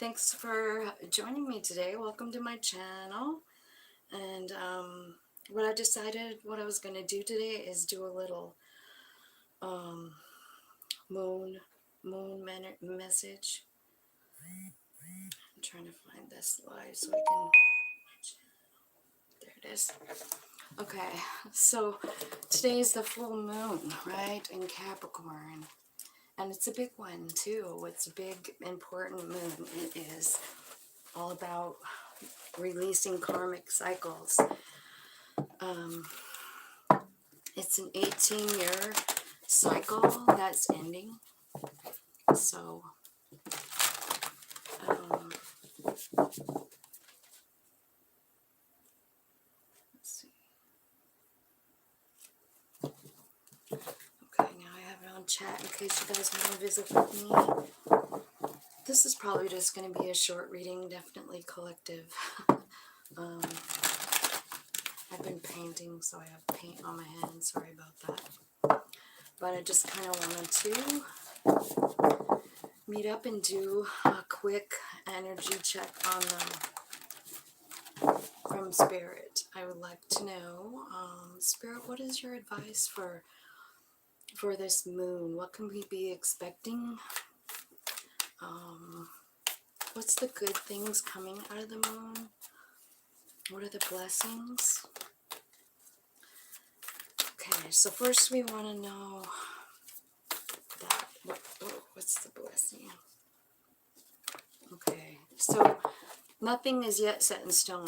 thanks for joining me today. Welcome to my channel. And what I decided what I was going to do today is do a little um, moon message. I'm trying to find this live so I can. There it is. Okay, so today is the full moon, right, in Capricorn. And it's a big one too. It's a big, important moon. It is all about releasing karmic cycles. It's an 18-year cycle that's ending. So, let's see. Okay, now I have it on chat in case you guys want to visit with me. This is probably just going to be a short reading, definitely collective. I've been painting, so I have paint on my hands. Sorry about that. But I just kind of wanted to meet up and do a quick energy check on them from Spirit. I would like to know, Spirit, what is your advice for this moon? What can we be expecting? What's the good things coming out of the moon? What are the blessings? Okay, so first we want to know that what's the blessing? Okay, so nothing is yet set in stone,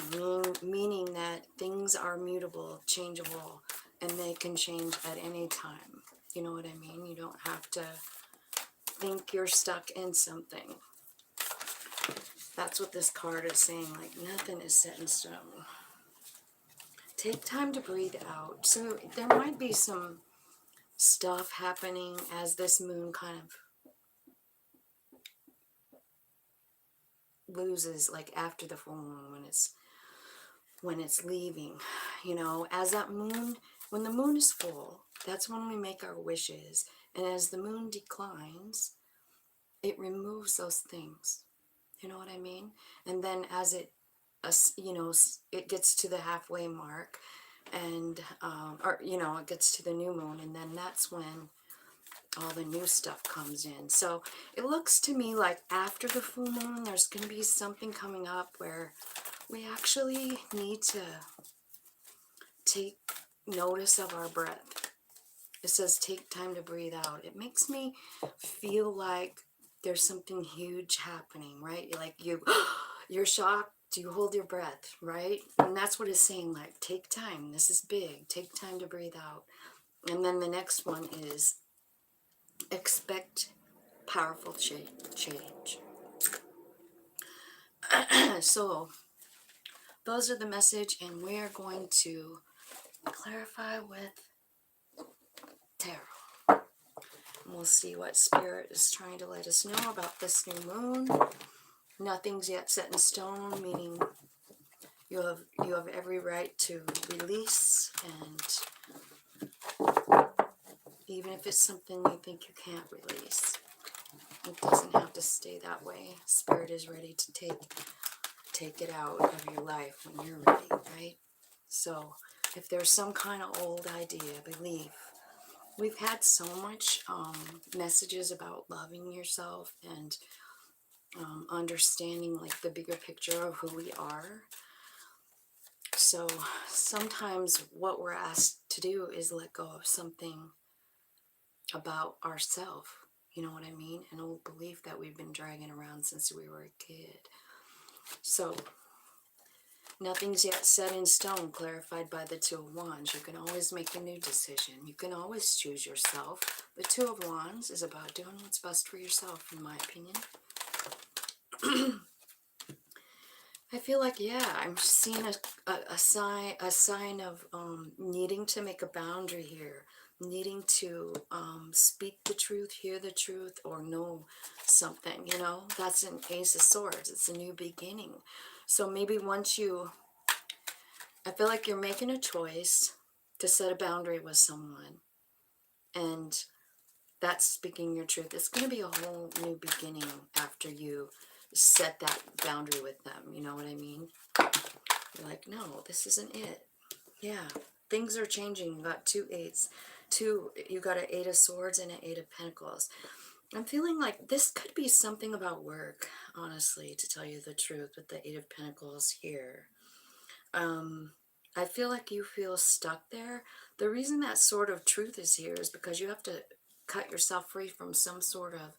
meaning that things are mutable, changeable, and they can change at any time. You know what I mean? You don't have to think you're stuck in something. That's what this card is saying, like nothing is set in stone. Take time to breathe out. So there might be some stuff happening as this moon kind of loses, like after the full moon, when it's leaving, you know, as that moon, when the moon is full, that's when we make our wishes, and as the moon declines, it removes those things, you know what I mean? And then as it you know, it gets to the halfway mark, and or you know, it gets to the new moon, and then that's when all the new stuff comes in. So it looks to me like after the full moon there's going to be something coming up where we actually need to take notice of our breath. It says take time to breathe out. It makes me feel like there's something huge happening, right? Like you're shocked, you hold your breath, right? And that's what it's saying, like take time. This is big. Take time to breathe out. And then the next one is expect powerful change. So those are the message, and we are going to clarify with tarot. And we'll see what Spirit is trying to let us know about this new moon. Nothing's yet set in stone, meaning you have every right to release, and even if it's something you think you can't release, it doesn't have to stay that way. Spirit is ready to take it out of your life when you're ready, right? So if there's some kind of old idea, belief, we've had so much messages about loving yourself and understanding like the bigger picture of who we are. So sometimes what we're asked to do is let go of something about ourselves. You know what I mean? An old belief that we've been dragging around since we were a kid. So nothing's yet set in stone, clarified by the Two of Wands. You can always make a new decision. You can always choose yourself. The Two of Wands is about doing what's best for yourself, in my opinion. I feel like, yeah, I'm seeing a sign of needing to make a boundary here, needing to speak the truth, hear the truth, or know something, you know? That's an Ace of Swords. It's a new beginning. So maybe once I feel like you're making a choice to set a boundary with someone, and that's speaking your truth. It's going to be a whole new beginning after you set that boundary with them. You know what I mean? You're like, no, this isn't it. Yeah, things are changing. You got two eights. You got an 8 of Swords and an 8 of Pentacles. I'm feeling like this could be something about work, honestly, to tell you the truth, with the 8 of Pentacles here. I feel like you feel stuck there. The reason that sort of truth is here is because you have to cut yourself free from some sort of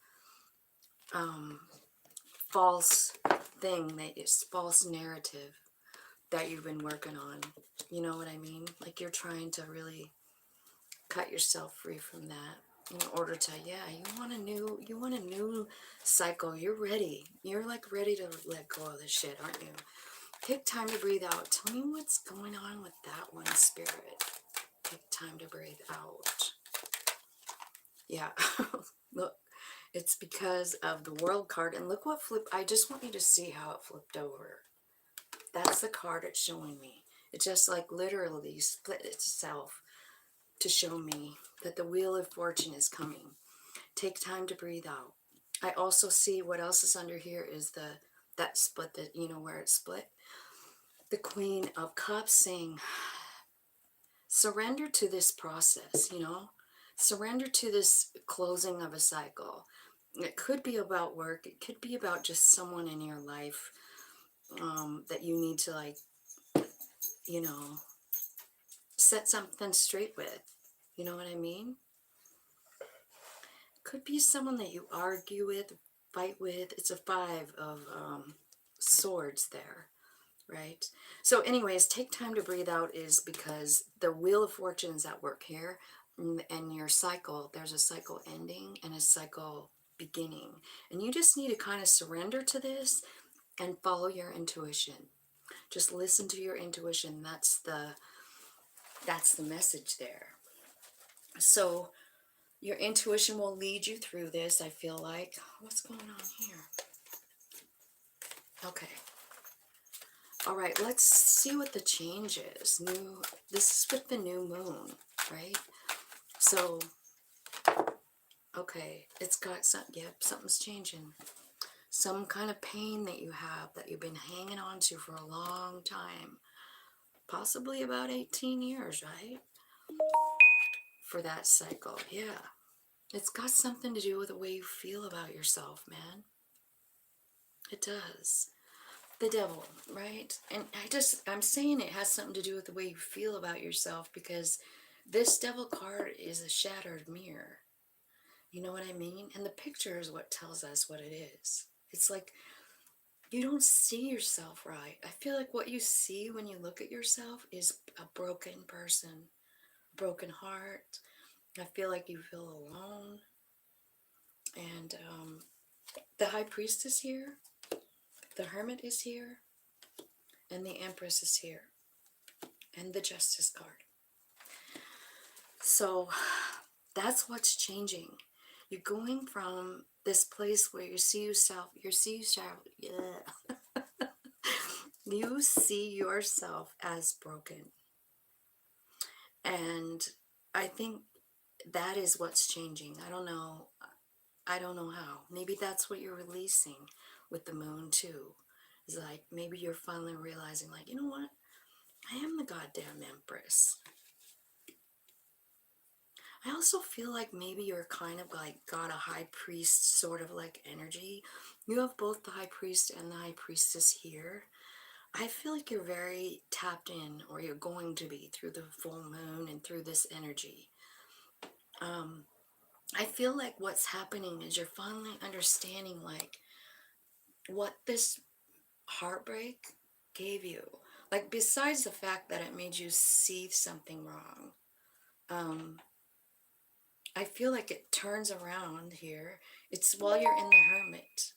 false thing, that is false narrative that you've been working on. You know what I mean? Like you're trying to really cut yourself free from that in order to, yeah, you want a new cycle. You're ready. You're like ready to let go of this shit, aren't you? Take time to breathe out. Tell me what's going on with that one, Spirit. Take time to breathe out. Yeah. Look, it's because of the World card. And look what flipped. I just want you to see how it flipped over. That's the card it's showing me. It just like literally split itself to show me that the Wheel of Fortune is coming. Take time to breathe out. I also see what else is under here is that split, that, you know, where it split. The Queen of Cups saying, surrender to this process, you know, surrender to this closing of a cycle. It could be about work. It could be about just someone in your life that you need to, like, you know, set something straight with. You know what I mean? Could be someone that you argue with, fight with. It's a 5 of Swords there, right? So anyways, take time to breathe out is because the Wheel of Fortune is at work here, and your cycle, there's a cycle ending and a cycle beginning. And you just need to kind of surrender to this and follow your intuition. Just listen to your intuition. That's the message there. So your intuition will lead you through this, I feel like. What's going on here? Okay. All right, let's see what the change is. This is with the new moon, right? So, okay, it's got some, yep, something's changing. Some kind of pain that you have that you've been hanging on to for a long time. Possibly about 18 years, right? For that cycle, yeah. It's got something to do with the way you feel about yourself, man. It does. The Devil, right? And I'm saying it has something to do with the way you feel about yourself, because this Devil card is a shattered mirror. You know what I mean? And the picture is what tells us what it is. It's like you don't see yourself right. I feel like what you see when you look at yourself is a broken person, broken heart. I feel like you feel alone. And the High Priest is here. The Hermit is here. And the Empress is here. And the Justice card. So that's what's changing. You're going from this place where you see yourself, yeah. You see yourself as broken. And I think that is what's changing. I don't know how. Maybe that's what you're releasing with the moon too. It's like maybe you're finally realizing, like, you know what? I am the goddamn Empress. I also feel like maybe you're kind of like got a High Priest sort of like energy. You have both the High Priest and the High Priestess here. I feel like you're very tapped in, or you're going to be, through the full moon and through this energy. I feel like what's happening is you're finally understanding like what this heartbreak gave you. Like, besides the fact that it made you see something wrong, I feel like it turns around here. It's while you're in the Hermit,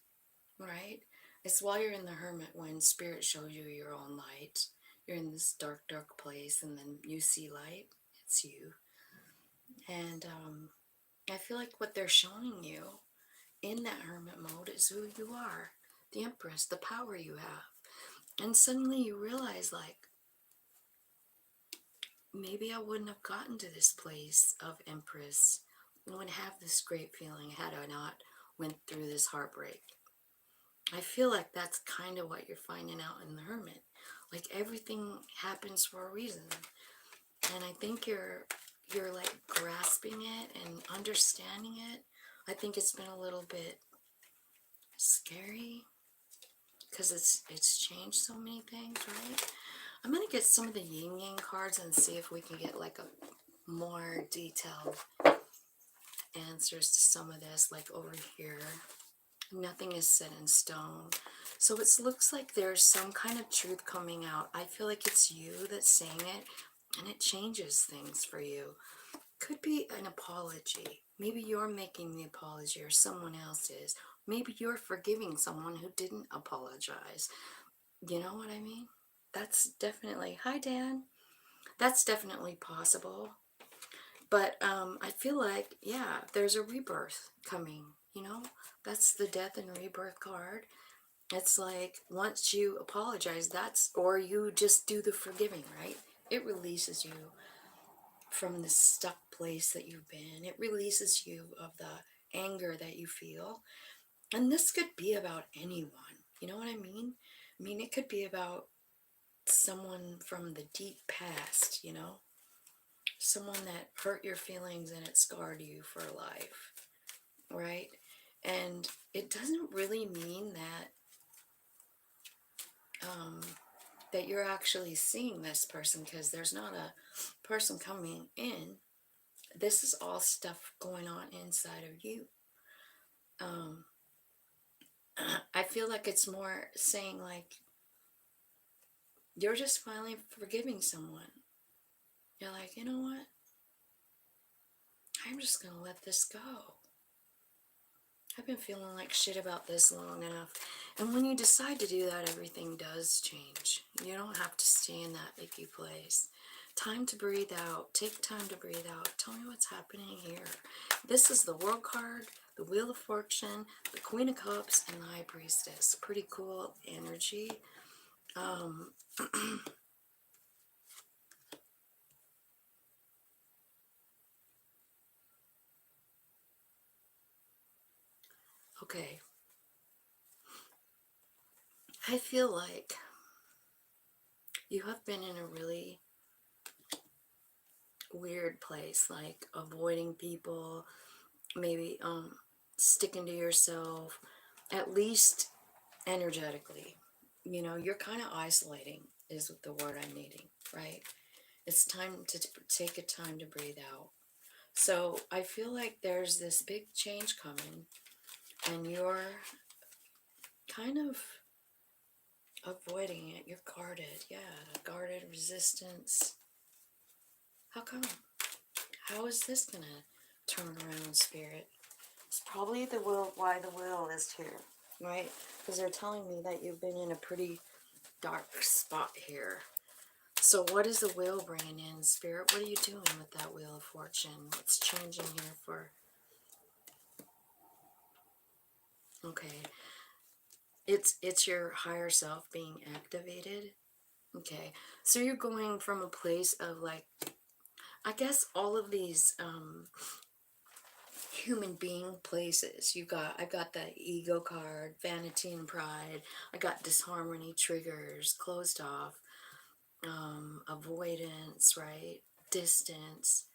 right? It's while you're in the Hermit when Spirit shows you your own light. You're in this dark, dark place, and then you see light. It's you. And I feel like what they're showing you in that Hermit mode is who you are, the Empress, the power you have. And suddenly you realize, like, maybe I wouldn't have gotten to this place of Empress. I wouldn't have this great feeling had I not went through this heartbreak. I feel like that's kind of what you're finding out in the Hermit. Like everything happens for a reason. And I think you're like grasping it and understanding it. I think it's been a little bit scary because it's changed so many things, right? I'm gonna get some of the yin yang cards and see if we can get like a more detailed answers to some of this, like over here. Nothing is set in stone. So it looks like there's some kind of truth coming out. I feel like it's you that's saying it, and it changes things for you. Could be an apology. Maybe you're making the apology, or someone else is. Maybe you're forgiving someone who didn't apologize. You know what I mean? That's definitely, hi Dan, that's definitely possible. But I feel like, yeah, there's a rebirth coming, you know? That's the death and rebirth card. It's like once you apologize, or you just do the forgiving, right? It releases you from the stuck place that you've been. It releases you of the anger that you feel. And this could be about anyone. You know what I mean? I mean, it could be about someone from the deep past, you know? Someone that hurt your feelings and it scarred you for life, right? And it doesn't really mean um, that you're actually seeing this person, because there's not a person coming in. This is all stuff going on inside of you. Um, I feel like it's more saying like you're just finally forgiving someone. You're like, you know what? I'm just gonna let this go. I've been feeling like shit about this long enough. And when you decide to do that, everything does change. You don't have to stay in that icky place. Time to breathe out. Take time to breathe out. Tell me what's happening here. This is the World card, the Wheel of Fortune, the Queen of Cups, and the High Priestess. Pretty cool energy. Okay. I feel like you have been in a really weird place, like avoiding people, maybe sticking to yourself, at least energetically. You know, you're kind of isolating is the word I'm needing, right? It's time to take a time to breathe out. So I feel like there's this big change coming, and you're kind of avoiding it. You're guarded. Yeah, guarded resistance. How come? How is this gonna turn around, Spirit? It's probably the will, why the will is here, right? Because they're telling me that you've been in a pretty dark spot here. So what is the wheel bringing in, Spirit? What are you doing with that Wheel of Fortune? What's changing here for... Okay. It's your higher self being activated. Okay. So you're going from a place of like, I guess all of these human being places. I got the ego card, vanity and pride. I got disharmony, triggers, closed off, avoidance, right? Distance,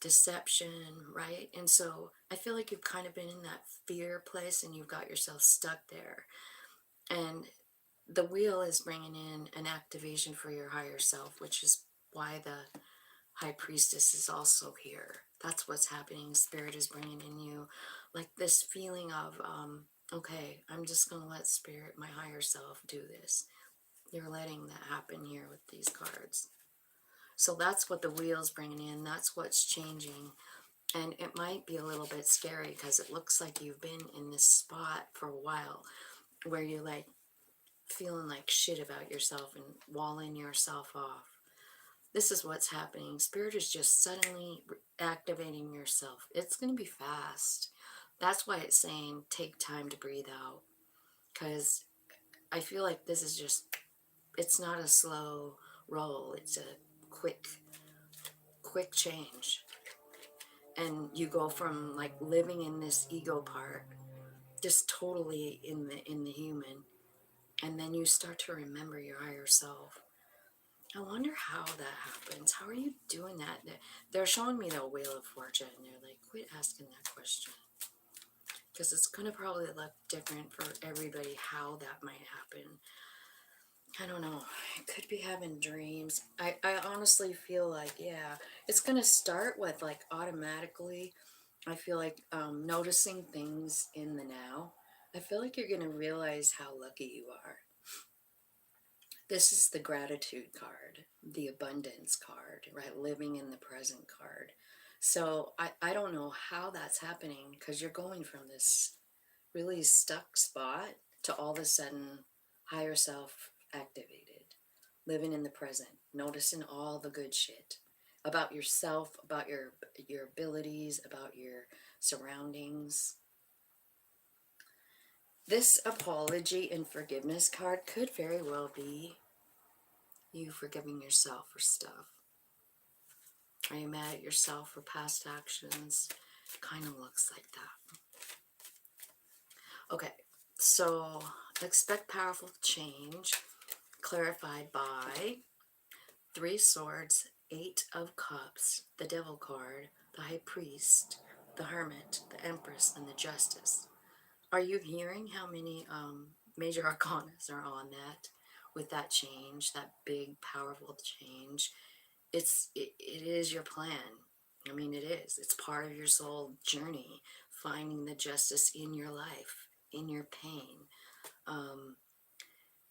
deception, right? And so I feel like you've kind of been in that fear place and you've got yourself stuck there. And the wheel is bringing in an activation for your higher self, which is why the High Priestess is also here. That's what's happening. Spirit is bringing in you like this feeling of, okay, I'm just going to let Spirit, my higher self, do this. You're letting that happen here with these cards. So that's what the wheel's bringing in. That's what's changing. And it might be a little bit scary because it looks like you've been in this spot for a while where you're like feeling like shit about yourself and walling yourself off. This is what's happening. Spirit is just suddenly activating yourself. It's going to be fast. That's why it's saying take time to breathe out. Because I feel like this is just, it's not a slow roll. It's a quick change. And you go from like living in this ego part just totally in the human, and then you start to remember your higher self. I wonder how that happens. How are you doing that? They're showing me the Wheel of Fortune, and they're like, quit asking that question, because it's going to probably look different for everybody how that might happen. I don't know. I could be having dreams. I honestly feel like, yeah, it's going to start with like automatically. I feel like noticing things in the now. I feel like you're going to realize how lucky you are. This is the gratitude card, the abundance card, right? Living in the present card. So I don't know how that's happening, because you're going from this really stuck spot to all of a sudden higher self activated, living in the present, noticing all the good shit about yourself, about your abilities, about your surroundings. This apology and forgiveness card could very well be you forgiving yourself for stuff. Are you mad at yourself for past actions? Kind of looks like that. Okay, so expect powerful change, clarified by 3 swords, 8 of cups, the devil card, the high priest, the hermit, the empress, and the justice. Are you hearing how many major arcanas are on that, with that change, that big powerful change? It is your plan. I mean, it is. It's part of your soul journey, finding the justice in your life, in your pain.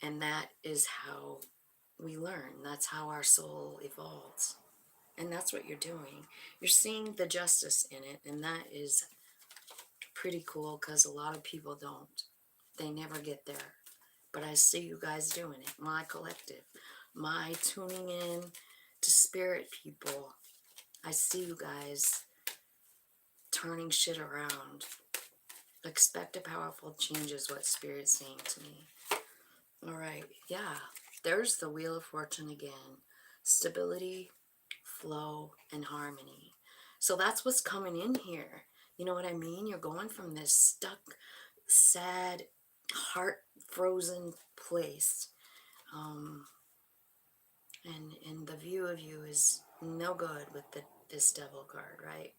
And that is how we learn. That's how our soul evolves. And that's what you're doing. You're seeing the justice in it, and that is pretty cool, because a lot of people don't. They never get there. But I see you guys doing it. My collective, my tuning in to spirit people. I see you guys turning shit around. Expect a powerful change is what Spirit's saying to me. All right, yeah, there's the Wheel of Fortune again. Stability, flow, and harmony. So that's what's coming in here. You know what I mean? You're going from this stuck, sad, heart-frozen place. And the view of you is no good with this devil card, right?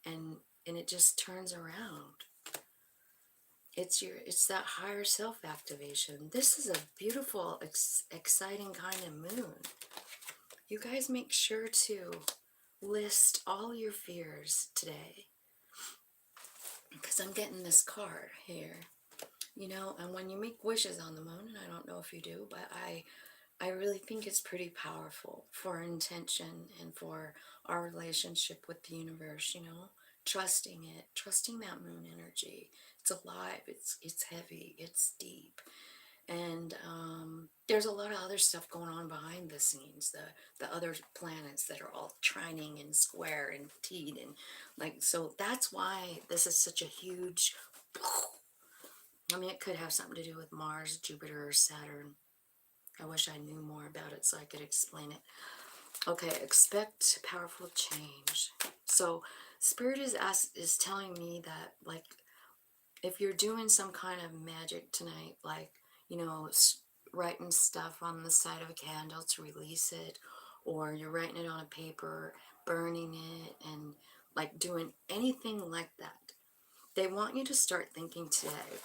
And it just turns around. It's that higher self activation. This is a beautiful, exciting kind of moon. You guys make sure to list all your fears today, because I'm getting this card here. You know, and when you make wishes on the moon, and I don't know if you do, but I really think it's pretty powerful for intention and for our relationship with the universe, you know, trusting it, trusting that moon energy. It's alive, it's heavy, it's deep. And there's a lot of other stuff going on behind the scenes, the other planets that are all trining and square and teed, and like, so that's why this is such a huge, I mean, it could have something to do with Mars, Jupiter, or Saturn. I wish I knew more about it so I could explain it. Okay, expect powerful change. So Spirit is telling me that, like, if you're doing some kind of magic tonight, like, you know, writing stuff on the side of a candle to release it, or you're writing it on a paper, burning it, and like doing anything like that, they want you to start thinking today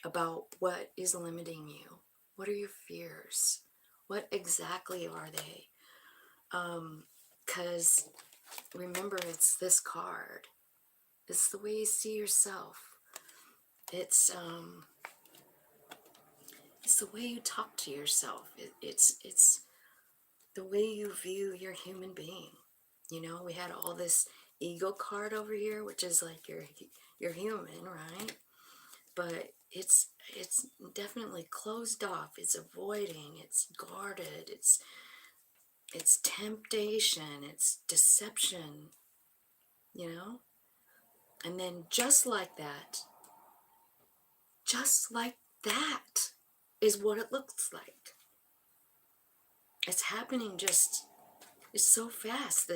about what is limiting you. What are your fears? What exactly are they? Because remember, it's this card. It's the way you see yourself. It's the way you talk to yourself. It's the way you view your human being. You know, we had all this ego card over here, which is like you're human, right? But it's definitely closed off. It's avoiding. It's guarded. It's temptation. It's deception. You know, and then just like that is what it looks like. It's happening just, it's so fast.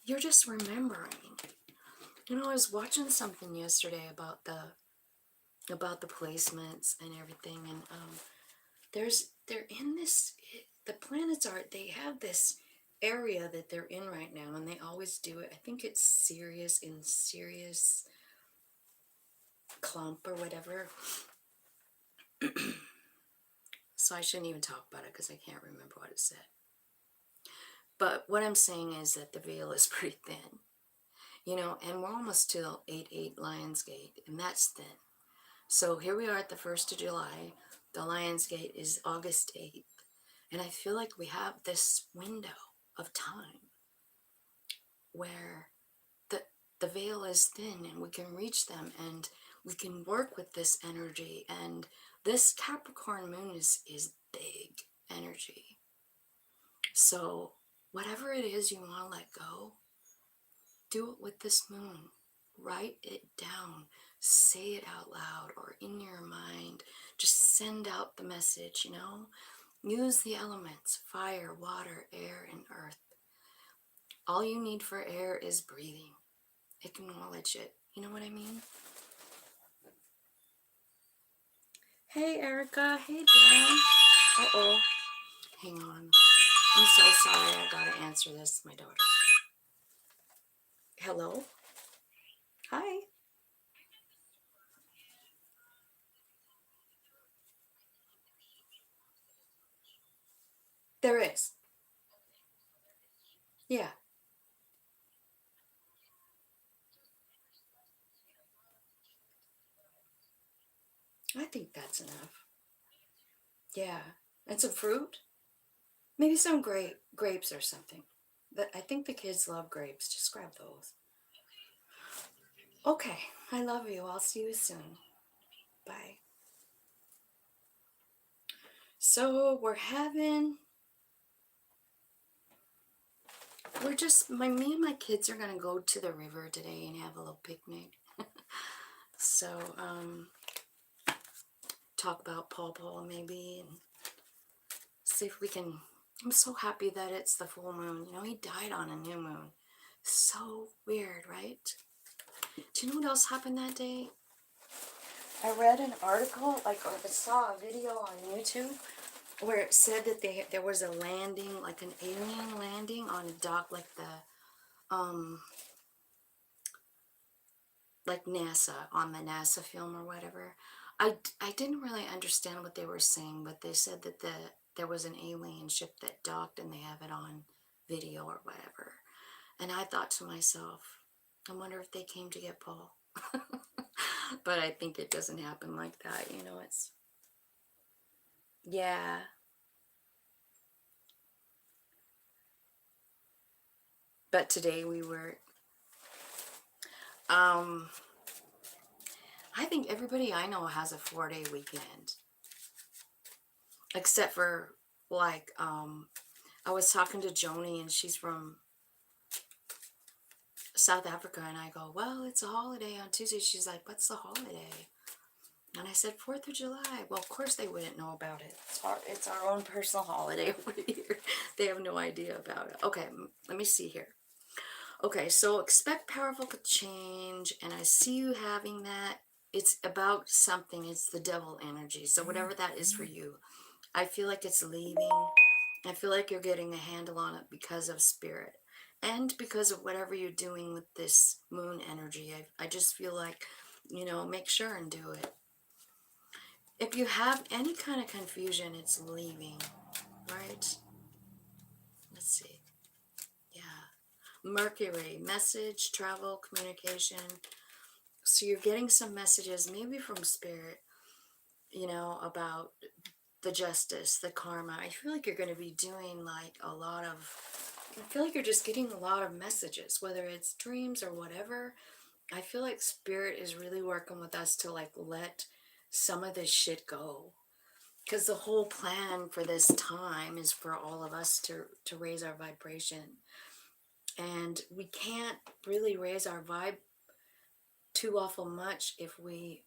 You're just remembering. You know, I was watching something yesterday about the placements and everything, and they're in this, the planets are, they have this area that they're in right now, and they always do it. I think it's Sirius clump or whatever. So I shouldn't even talk about it because I can't remember what it said. But what I'm saying is that the veil is pretty thin, you know, and we're almost to 8-8 Lionsgate, and that's thin. So here we are at the 1st of July. The Lionsgate is August 8th. And I feel like we have this window of time where the, the veil is thin and we can reach them and we can work with this energy. And this Capricorn moon is big energy. So whatever it is you want to let go, do it with this moon. Write it down. Say it out loud or in your mind. Just send out the message, you know. Use the elements: fire, water, air, and earth. All you need for air is breathing. Acknowledge it. You know what I mean? Hey, Erica. Hey, Dan. Uh-oh. Hang on. I'm so sorry. I gotta answer this. My daughter. Hello? Hi. There is. Yeah. I think that's enough. Yeah. And some fruit? Maybe some grapes or something. I think the kids love grapes. Just grab those. Okay. I love you. I'll see you soon. Bye. So we're just, me and my kids are gonna go to the river today and have a little picnic. So, talk about Paw Paw maybe and see if we can. I'm so happy that it's the full moon. You know, he died on a new moon. So weird, right? Do you know what else happened that day? I read an article, like, or I saw a video on YouTube where it said that there was a landing, like an alien landing on a dock, like NASA, on the NASA film or whatever. I didn't really understand what they were saying, but they said that there was an alien ship that docked and they have it on video or whatever. And I thought to myself, I wonder if they came to get Paul. But I think it doesn't happen like that, you know. It's, yeah. But today we were, um I think everybody I know has a 4-day weekend, except for, like, I was talking to Joni and she's from South Africa, and I go, well, it's a holiday on Tuesday. She's like, what's the holiday? And I said, 4th of July. Well, of course they wouldn't know about it. It's our own personal holiday over here. They have no idea about it. Okay, let me see here. Okay, so expect powerful change, and I see you having that. It's about something. It's the devil energy. So whatever that is for you, I feel like it's leaving. I feel like you're getting a handle on it because of spirit and because of whatever you're doing with this moon energy. I just feel like, you know, make sure and do it. If you have any kind of confusion, it's leaving, right? Let's see. Yeah. Mercury, message, travel, communication. So you're getting some messages, maybe from spirit, you know, about the justice, the karma. I feel like you're going to be doing like a lot of, I feel like you're just getting a lot of messages, whether it's dreams or whatever. I feel like spirit is really working with us to like let some of this shit go. Because the whole plan for this time is for all of us to raise our vibration. And we can't really raise our vibe too awful much if we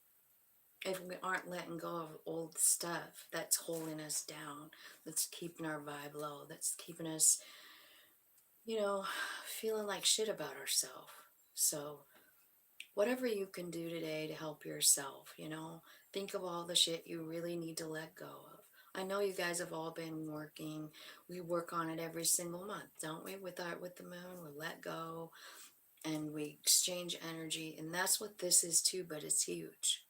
aren't letting go of old stuff that's holding us down, that's keeping our vibe low, that's keeping us, you know, feeling like shit about ourselves. So whatever you can do today to help yourself, you know, think of all the shit you really need to let go of. I know you guys have all been working. We work on it every single month, don't we? With the moon, we let go and we exchange energy, and that's what this is too, but it's huge.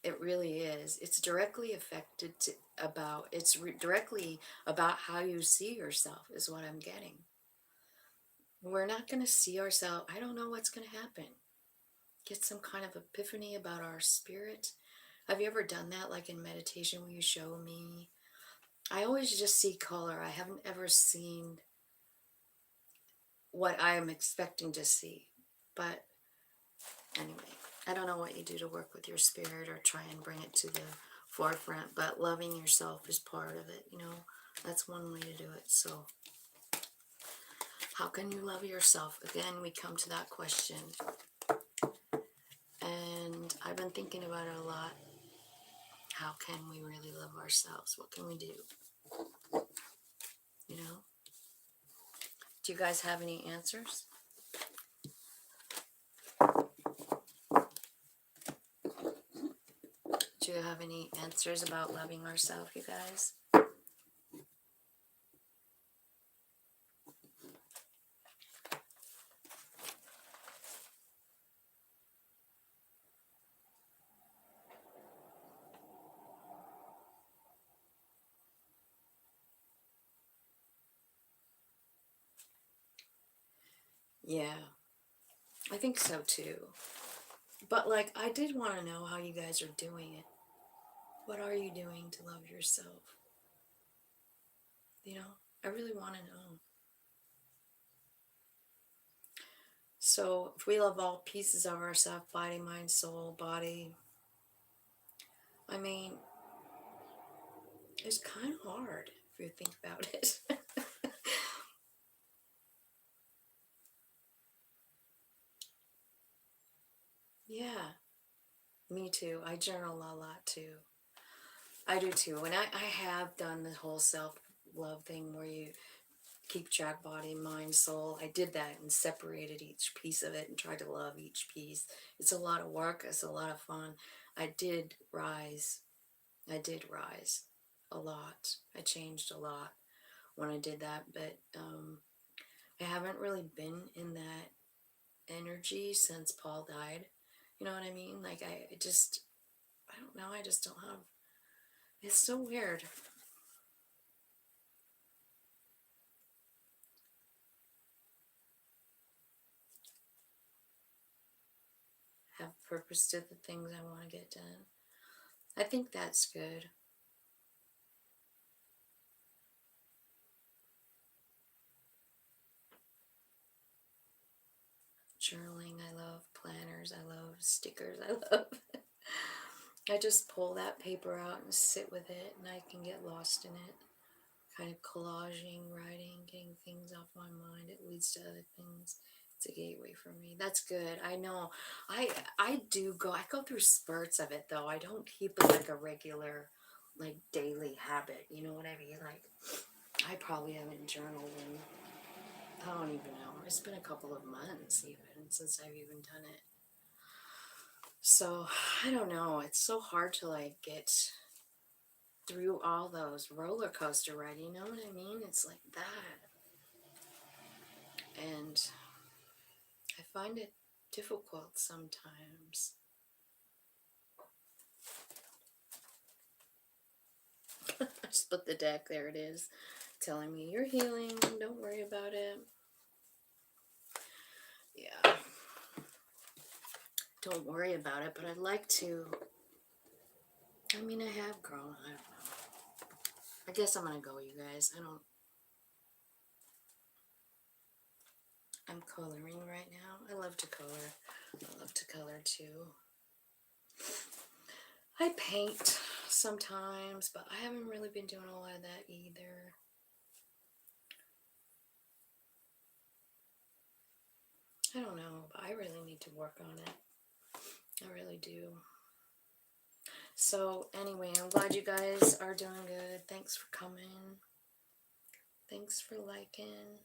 It really is. It's directly affected to, about directly about how you see yourself is what I'm getting. We're not going to see ourselves. I don't know what's going to happen. Get some kind of epiphany about our spirit. Have you ever done that, like in meditation, where you show me? I always just see color. I haven't ever seen what I am expecting to see. But anyway, I don't know what you do to work with your spirit or try and bring it to the forefront, but loving yourself is part of it, you know. That's one way to do it. So how can you love yourself? Again, we come to that question. And I've been thinking about it a lot. How can we really love ourselves? What can we do? You know? Do you guys have any answers? Do you have any answers about loving ourselves, you guys? Yeah, I think so too. But like, I did want to know how you guys are doing it. What are you doing to love yourself? You know, I really want to know. So, if we love all pieces of ourselves, body, mind, soul, body, I mean, it's kind of hard if you think about it. Yeah, me too. I journal a lot too. I do too. And I have done the whole self love thing where you keep track body, mind, soul. I did that and separated each piece of it and tried to love each piece. It's a lot of work, it's a lot of fun. I did rise. I did rise a lot. I changed a lot when I did that, but I haven't really been in that energy since Paul died. You know what I mean? Like, I don't know, I just don't have, it's so weird. Have purpose to the things I want to get done. I think that's good. Journaling, I love planners, I love stickers, I love. I just pull that paper out and sit with it, and I can get lost in it. Kind of collaging, writing, getting things off my mind. It leads to other things. It's a gateway for me. That's good. I know. I do go. I go through spurts of it though. I don't keep it like a regular, like daily habit. You know what I mean? Like I probably haven't journaled in, I don't even know. It's been a couple of months even since I've even done it. So I don't know. It's so hard to like get through all those roller coaster rides. You know what I mean? It's like that. And I find it difficult sometimes. I split the deck. There it is. Telling me you're healing. Don't worry about it. Yeah. Don't worry about it. But I'd like to. I mean, I have grown. I don't know. I guess I'm going to go, you guys. I'm coloring right now. I love to color. I love to color too. I paint sometimes, but I haven't really been doing a lot of that either. I don't know, but I really need to work on it. I really do. So anyway, I'm glad you guys are doing good. Thanks for coming. Thanks for liking.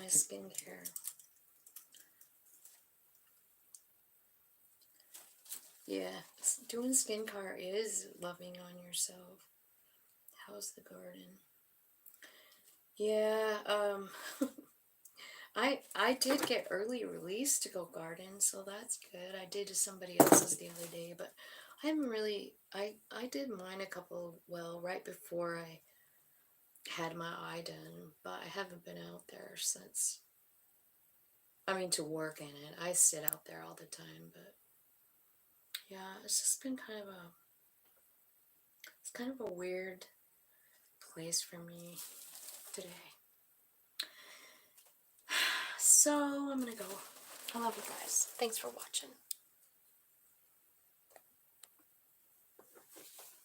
skincare. Yeah, doing skincare is loving on yourself. How's the garden? Yeah, I did get early release to go garden, so that's good. I did to somebody else's the other day, but I haven't really, I did mine a couple, well, right before I had my eye done, but I haven't been out there since. I mean, to work in it. I sit out there all the time, but yeah, it's just been it's kind of a weird place for me today. So I'm gonna go. I love you guys. Thanks for watching.